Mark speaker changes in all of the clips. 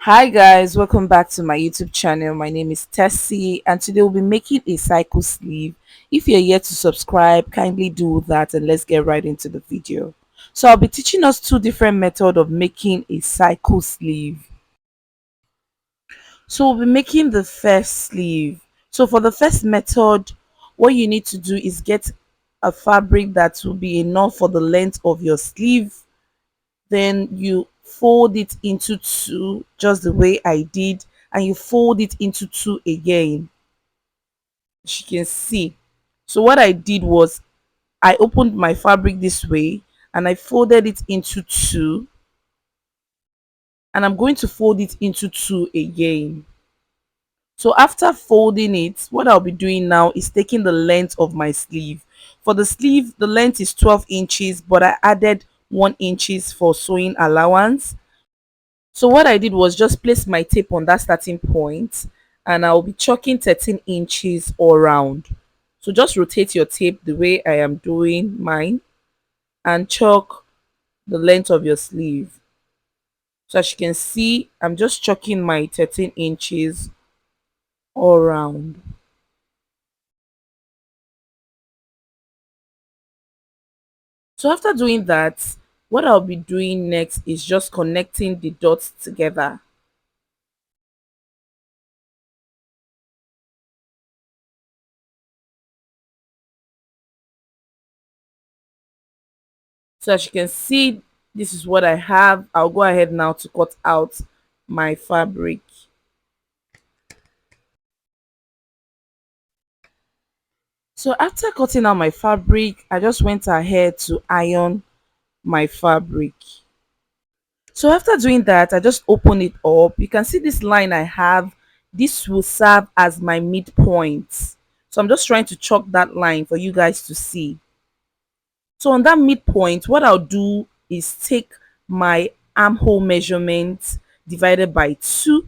Speaker 1: Hi guys, welcome back to my YouTube channel. My name is Tessie and today we'll be making a cycle sleeve. If you're yet to subscribe, kindly do that and let's get right into the video. So I'll be teaching us two different methods of making a cycle sleeve. So we'll be making the first sleeve. So for the first method, what you need to do is get a fabric that will be enough for the length of your sleeve. Then you fold it into two just the way I did, and you fold it into two again, as you can see. So what I did was I opened my fabric this way and I folded it into two, and I'm going to fold it into two again. So after folding it, what I'll be doing now is taking the length of my sleeve. For the sleeve, the length is 12 inches, but I added 1 inches for sewing allowance. So what I did was just place my tape on that starting point, and I'll be chalking 13 inches all around. So just rotate your tape the way I am doing mine and chalk the length of your sleeve. So as you can see, I'm just chalking my 13 inches all around. So after doing that, what I'll be doing next is just connecting the dots together. So as you can see, this is what I have. I'll go ahead now to cut out my fabric. So after cutting out my fabric, I just went ahead to iron my fabric. So after doing that, I just open it up. You can see this line I have. This will serve as my midpoint. So I'm just trying to chalk that line for you guys to see. So on that midpoint, what I'll do is take my armhole measurement divided by 2,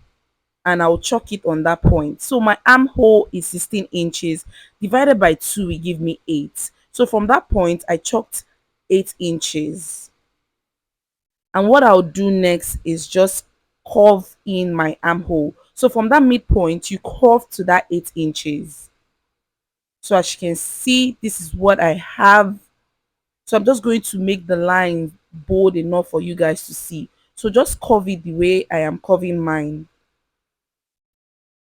Speaker 1: and I'll chalk it on that point. So my armhole is 16 inches divided by 2 will give me 8. So from that point, I chalked 8 inches. And what I'll do next is just curve in my armhole. So from that midpoint, you curve to that 8 inches. So as you can see, this is what I have. So I'm just going to make the line bold enough for you guys to see. So just curve it the way I am curving mine.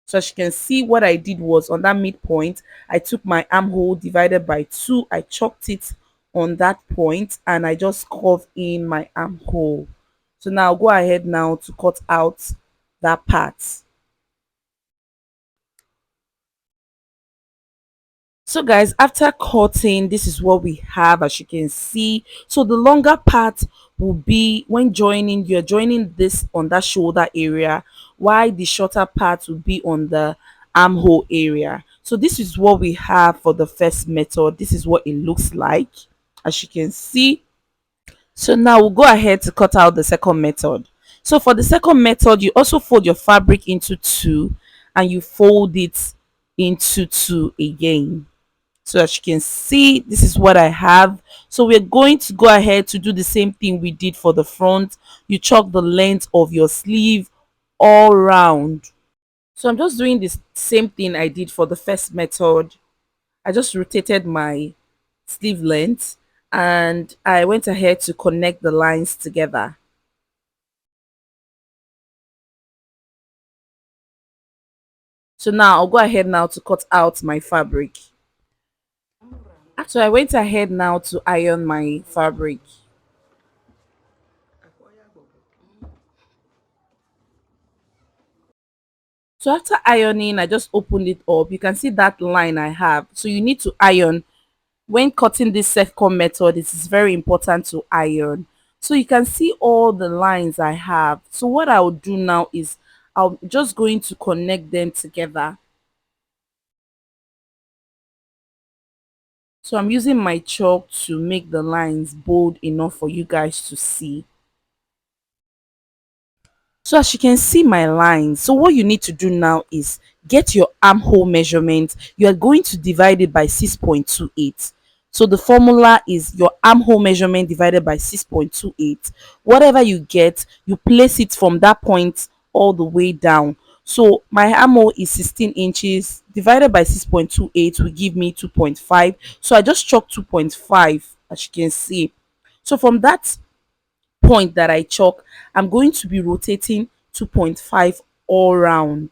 Speaker 1: So as you can see, what I did was on that midpoint, I took my armhole divided by 2, I chalked it on that point, and I just curved in my armhole. So now I'll go ahead now to cut out that part. So guys, after cutting, this is what we have, as you can see. So the longer part will be when joining, you're joining this on that shoulder area, while the shorter part will be on the armhole area. So this is what we have for the first method. This is what it looks like, as you can see. So now we'll go ahead to cut out the second method. So for the second method, you also fold your fabric into two, and you fold it into two again. So as you can see, this is what I have. So we're going to go ahead to do the same thing we did for the front. You chalk the length of your sleeve all round. So I'm just doing this same thing I did for the first method. I just rotated my sleeve length and I went ahead to connect the lines together. So now I'll go ahead now to cut out my fabric. So I went ahead now to iron my fabric. So after ironing, I just opened it up. You can see that line I have. So you need to iron. When cutting this second method, it is very important to iron. So you can see all the lines I have. So what I will do now is I'm just going to connect them together. So I'm using my chalk to make the lines bold enough for you guys to see. So as you can see my lines, so what you need to do now is get your armhole measurement. You are going to divide it by 6.28. So the formula is your armhole measurement divided by 6.28. Whatever you get, you place it from that point all the way down. So my armhole is 16 inches divided by 6.28 will give me 2.5. So I just chalk 2.5 as you can see. So from that point that I chalk, I'm going to be rotating 2.5 all round.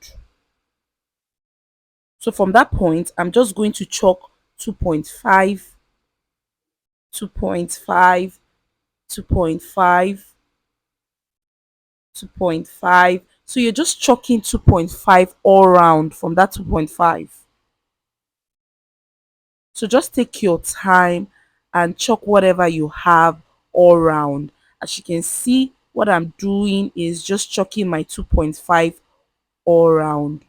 Speaker 1: So from that point, I'm just going to chalk 2.5, 2.5, 2.5, 2.5. So you're just chalking 2.5 all round from that 2.5. So just take your time and chalk whatever you have all round. As you can see, what I'm doing is just chalking my 2.5 all round.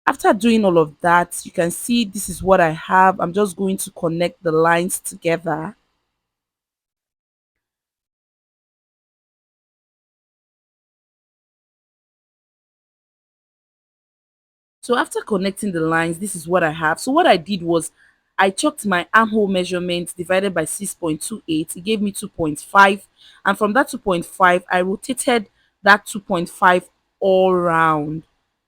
Speaker 1: After doing all of that, you can see this is what I have. I'm just going to connect the lines together. So after connecting the lines, this is what I have. So what I did was I chalked my armhole measurement divided by 6.28. It gave me 2.5. And from that 2.5, I rotated that 2.5 all round.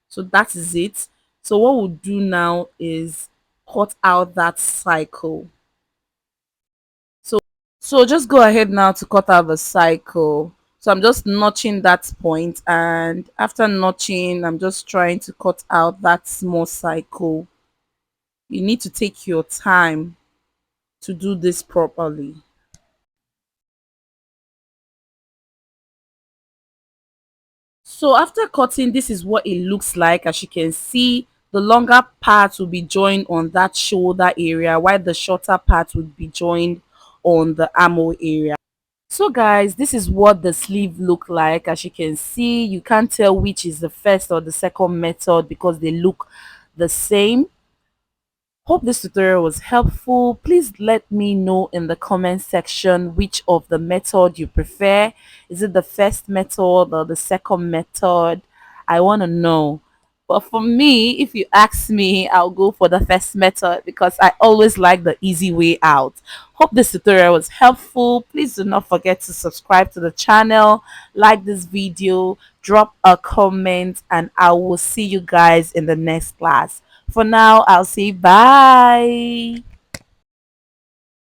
Speaker 1: So that is it. So what we'll do now is cut out that cycle. So just go ahead now to cut out the cycle. So I'm just notching that point, and after notching, I'm just trying to cut out that small cycle. You need to take your time to do this properly. So after cutting, this is what it looks like. As you can see, the longer part will be joined on that shoulder area, while the shorter part would be joined on the armhole area. So guys, this is what the sleeve look like. As you can see, you can't tell which is the first or the second method because they look the same. Hope this tutorial was helpful. Please let me know in the comment section which of the method you prefer. Is it the first method or the second method? I want to know. But for me, if you ask me, I'll go for the first method because I always like the easy way out. Hope this tutorial was helpful. Please do not forget to subscribe to the channel, like this video, drop a comment, and I will see you guys in the next class. For now, I'll say bye.